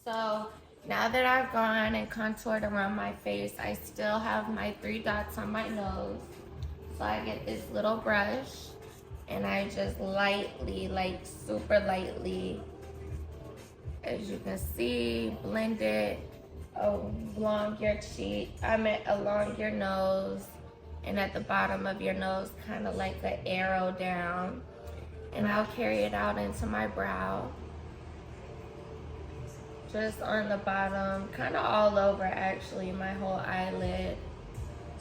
So now that I've gone and contoured around my face, I still have my 3 dots on my nose. So I get this little brush and I just lightly, like super lightly, as you can see, blend it along your cheek, along your nose, and at the bottom of your nose, kind of like an arrow down. And I'll carry it out into my brow. Just on the bottom, kind of all over actually, my whole eyelid.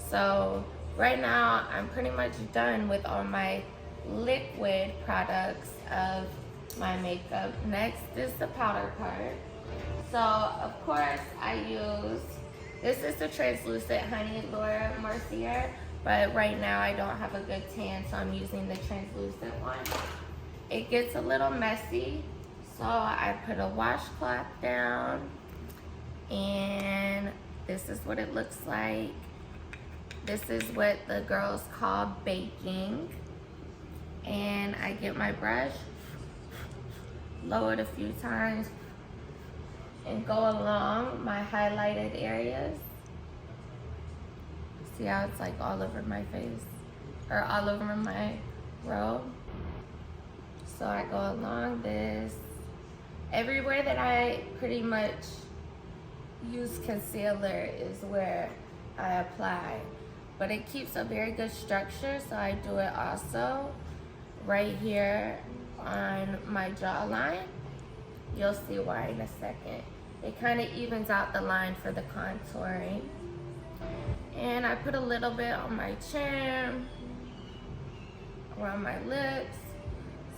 So right now, I'm pretty much done with all my liquid products of my makeup. Next is the powder part. So of course I use, this is the translucent Honey Laura Mercier, but right now I don't have a good tan, so I'm using the translucent one. It gets a little messy, so I put a washcloth down, and this is what it looks like. This is what the girls call baking. And I get my brush, lower it a few times, and go along my highlighted areas. See how it's like all over my face, or all over my robe? So I go along this. Everywhere that I pretty much use concealer is where I apply. But it keeps a very good structure, so I do it also right here on my jawline. You'll see why in a second. It kind of evens out the line for the contouring. And I put a little bit on my chin, around my lips.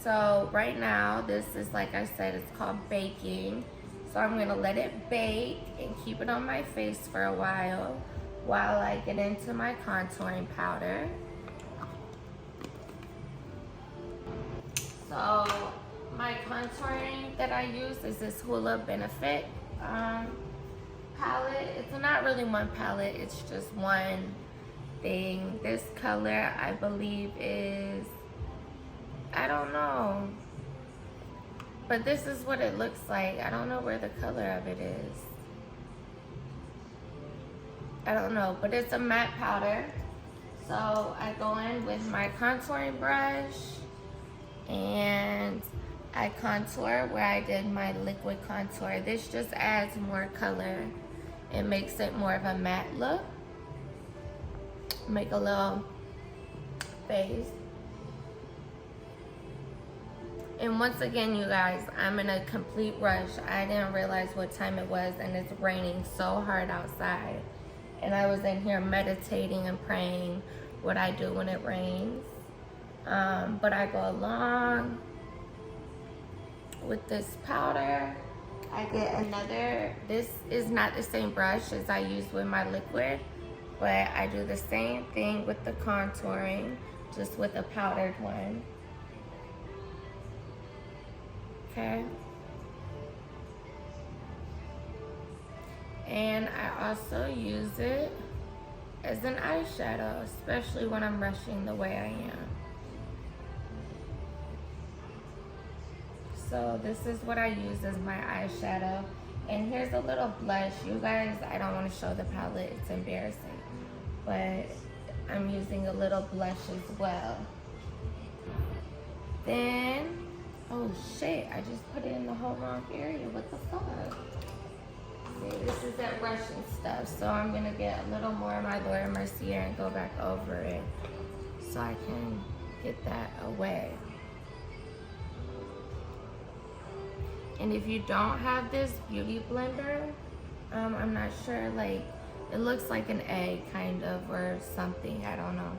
So right now, this is, like I said, it's called baking. So I'm gonna let it bake and keep it on my face for a while I get into my contouring powder. So my contouring that I use is this Hoola Benefit palette. It's not really one palette, it's just one thing. This color, I believe, is, I don't know, but this is what it looks like. I don't know where the color of it is. I don't know, but it's a matte powder. So I go in with my contouring brush and I contour where I did my liquid contour. This just adds more color. It makes it more of a matte look. Make a little face. And once again, you guys, I'm in a complete rush. I didn't realize what time it was, and it's raining so hard outside. And I was in here meditating and praying what I do when it rains. But I go along with this powder. I get another, this is not the same brush as I used with my liquid, but I do the same thing with the contouring, just with a powdered one. Okay. And I also use it as an eyeshadow, especially when I'm rushing the way I am. So this is what I use as my eyeshadow. And here's a little blush. You guys, I don't want to show the palette, it's embarrassing. But I'm using a little blush as well. Then, oh shit, I just put it in the whole wrong area. What the fuck? See, this is that Russian stuff. So I'm gonna get a little more of my Laura Mercier and go back over it so I can get that away. And if you don't have this beauty blender, I'm not sure, like, it looks like an egg kind of or something, I don't know.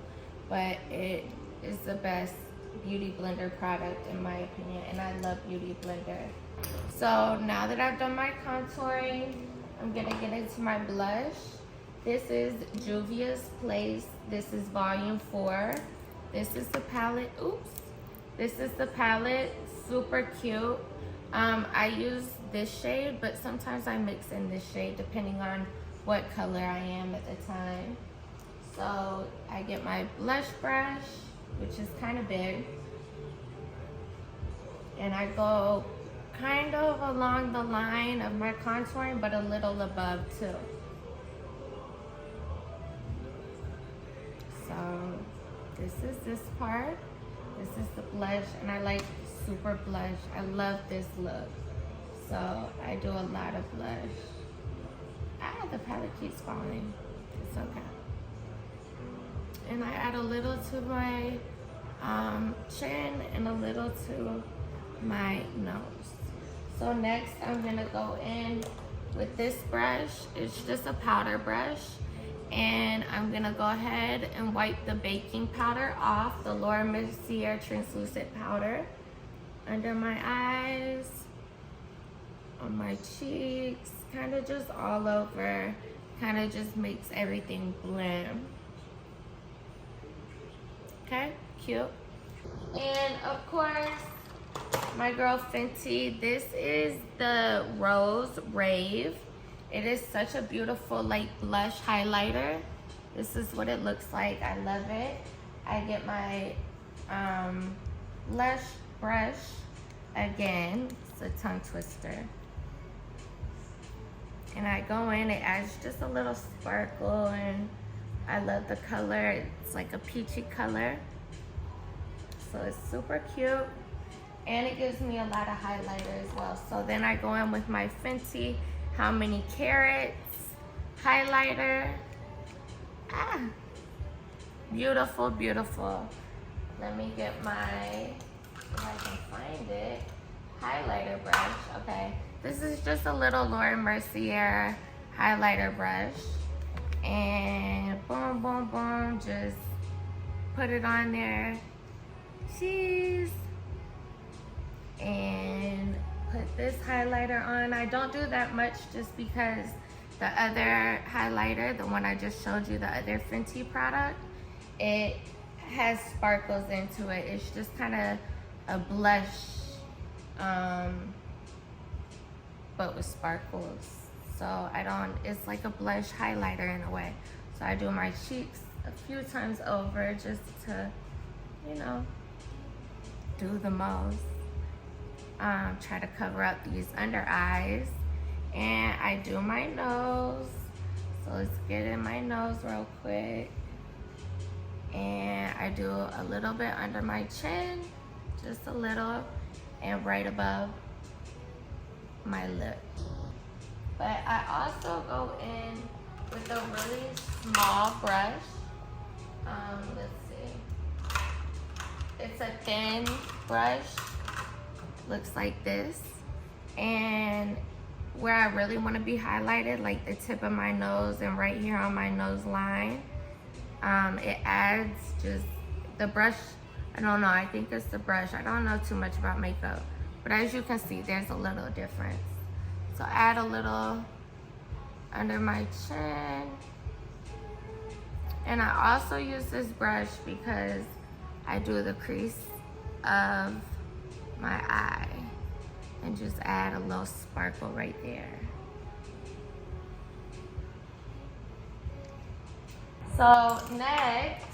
But it is the best beauty blender product in my opinion, and I love beauty blender. So now that I've done my contouring, I'm gonna get into my blush. This is Juvia's Place. This is volume 4. This is the palette, oops. This is the palette, super cute. I use this shade, but sometimes I mix in this shade depending on what color I am at the time. So I get my blush brush, which is kind of big, and I go kind of along the line of my contouring, but a little above too. So this is this part. This is the blush, and I like super blush. I love this look. So I do a lot of blush. The palette keeps falling. It's okay. And I add a little to my chin and a little to my nose. So next I'm gonna go in with this brush. It's just a powder brush. And I'm gonna go ahead and wipe the baking powder off, the Laura Mercier translucent powder, under my eyes, on my cheeks, kind of just all over, kind of just makes everything blend. Okay, cute. And of course, my girl Fenty, this is the Rose Rave. It is such a beautiful like blush highlighter. This is what it looks like. I love it. I get my blush brush again. It's a tongue twister. And I go in, it adds just a little sparkle, and I love the color. It's like a peachy color. So it's super cute. And it gives me a lot of highlighter as well. So then I go in with my Fenty How Many Carats highlighter. Beautiful, beautiful. Let me get my, if I can find it, highlighter brush. Okay, this is just a little Laura Mercier highlighter brush. And boom, boom, boom, just put it on there. Cheese. And put this highlighter on. I don't do that much just because the other highlighter, the one I just showed you, the other Fenty product, it has sparkles into it. It's just kind of a blush, but with sparkles. So I don't, it's like a blush highlighter in a way. So I do my cheeks a few times over just to, you know, do the most. Try to cover up these under eyes. And I do my nose. So let's get in my nose real quick. And I do a little bit under my chin, just a little, and right above my lip. But I also go in with a really small brush. Let's see. It's a thin brush. Looks like this. And where I really want to be highlighted, like the tip of my nose and right here on my nose line, it adds just the brush. I don't know, I think it's the brush. I don't know too much about makeup, but as you can see, there's a little difference. So add a little under my chin. And I also use this brush because I do the crease of my eye and just add a little sparkle right there. So next,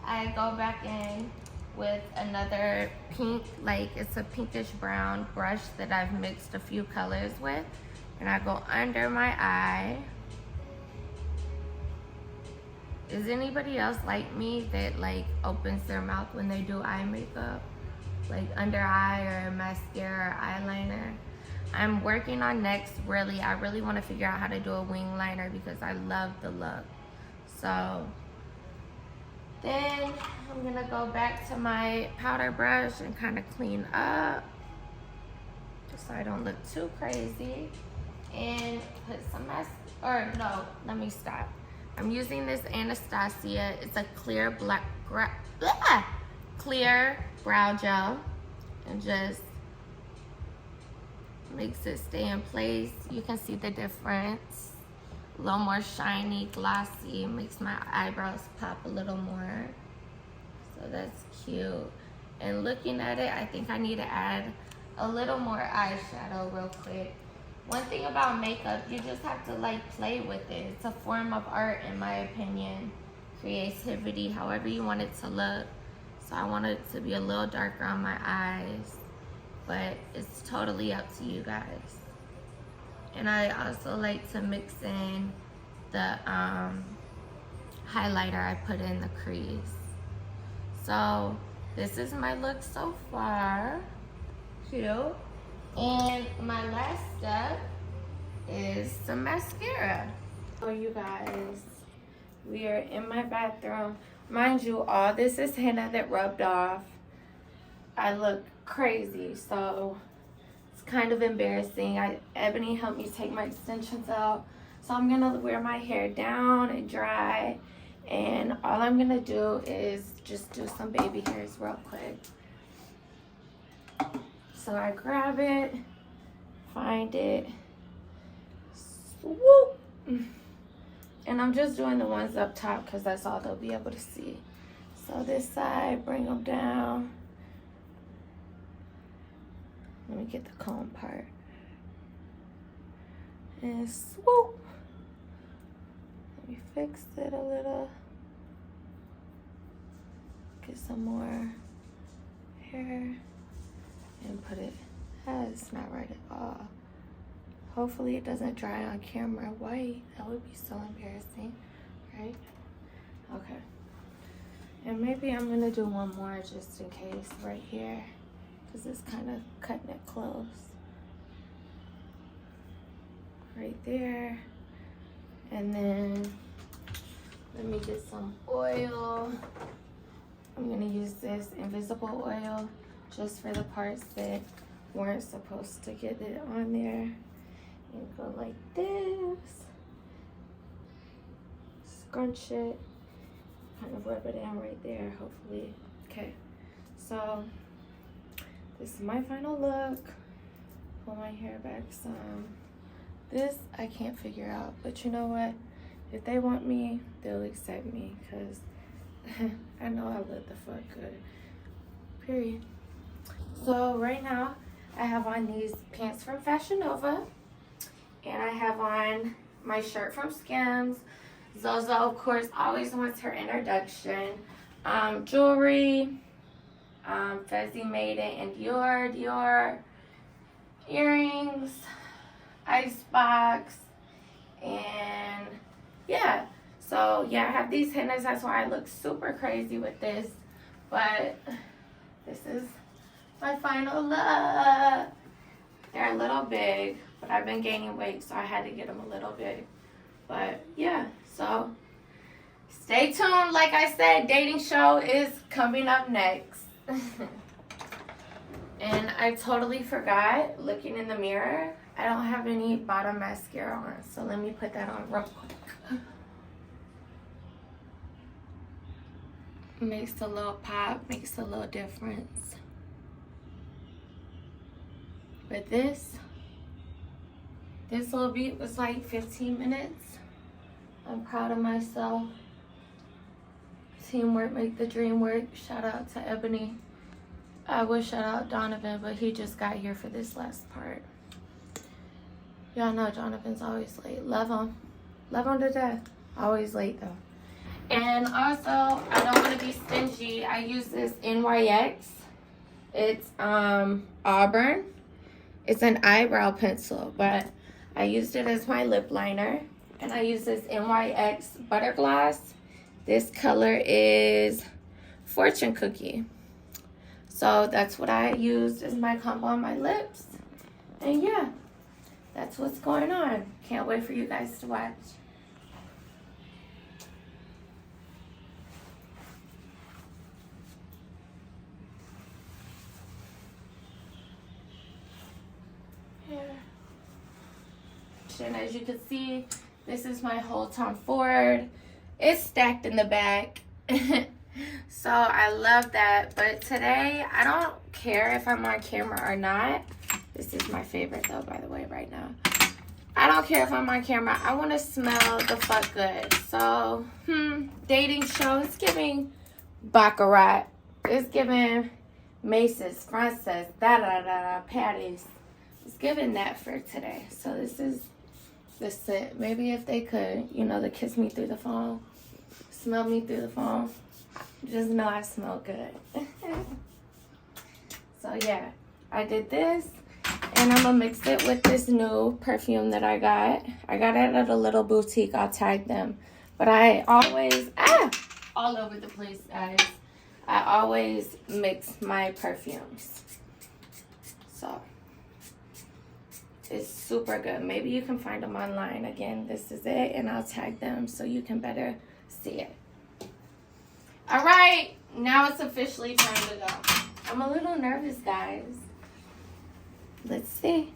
I go back in with another pink, like it's a pinkish brown brush that I've mixed a few colors with, and I go under my eye. Is anybody else like me that like opens their mouth when they do eye makeup? Like under eye or mascara or eyeliner? I'm working on next, really. I really want to figure out how to do a wing liner because I love the look. So then I'm gonna go back to my powder brush and kind of clean up just so I don't look too crazy, and put some or no, let me stop. I'm using this Anastasia. It's a clear clear brow gel, and just makes it stay in place. You can see the difference. A little more shiny, glossy. Makes my eyebrows pop a little more. So that's cute. And looking at it, I think I need to add a little more eyeshadow real quick. One thing about makeup, you just have to like play with it. It's a form of art in my opinion. Creativity, however you want it to look. So I want it to be a little darker on my eyes. but it's totally up to you guys. And I also like to mix in the highlighter I put in the crease. So this is my look so far. Cute. And my last step is some mascara. So you guys, we are in my bathroom. Mind you, all this is henna that rubbed off. I look crazy, so it's kind of embarrassing. Ebony helped me take my extensions out. So I'm gonna wear my hair down and dry. And all I'm gonna do is just do some baby hairs real quick. So I grab it, find it, swoop. And I'm just doing the ones up top because that's all they'll be able to see. So this side, bring them down. Let me get the comb part. And swoop. Let me fix it a little. Get some more hair and put it. It's not right at all. Hopefully it doesn't dry on camera white. That would be so embarrassing, right? Okay. And maybe I'm gonna do one more just in case right here, because it's kind of cutting it close. Right there. And then let me get some oil. I'm gonna use this invisible oil just for the parts that weren't supposed to get it on there. And go like this. Scrunch it. Kind of rub it in right there, hopefully. Okay, so this is my final look. Pull my hair back some. This I can't figure out, but you know what? If they want me, they'll accept me, because I know I look the fuck good. Period. So right now, I have on these pants from Fashion Nova. And I have on my shirt from Skims. Zozo, of course, always wants her introduction. Jewelry. Fezzi made it in Dior. Earrings. Icebox. And yeah. So yeah, I have these hennas. That's why I look super crazy with this. But this is my final look. They're a little big, but I've been gaining weight, so I had to get them a little big. But yeah, so stay tuned. Like I said, dating show is coming up next. And I totally forgot, looking in the mirror, I don't have any bottom mascara on, so let me put that on real quick. Makes a little pop, makes a little difference. But this little beat was like 15 minutes. I'm proud of myself. Teamwork make the dream work. Shout out to Ebony. I would shout out Donovan, but he just got here for this last part. Y'all know Donovan's always late. Love him. Love him to death. Always late though. And also, I don't want to be stingy. I use this NYX. It's Auburn. It's an eyebrow pencil, but I used it as my lip liner. And I use this NYX Butter Gloss. This color is Fortune Cookie. So that's what I used as my combo on my lips. And yeah, that's what's going on. Can't wait for you guys to watch. And as you can see, this is my whole Tom Ford. It's stacked in the back. So I love that. But today, I don't care if I'm on camera or not. This is my favorite though, by the way, right now. I don't care if I'm on camera. I want to smell the fuck good. So, dating show. It's giving Baccarat. It's giving Macy's, Frances, Patty's. It's giving that for today. So this is the scent. Maybe if they could, you know, they kiss me through the phone, smell me through the phone, just know I smell good. So yeah, I did this, and I'm gonna mix it with this new perfume that I got. I got it at a little boutique. I'll tag them. But I always, all over the place, guys. I always mix my perfumes. So, it's super good. Maybe you can find them online. Again, this is it, and I'll tag them so you can better see it. All right, now it's officially time to go. I'm a little nervous, guys. Let's see.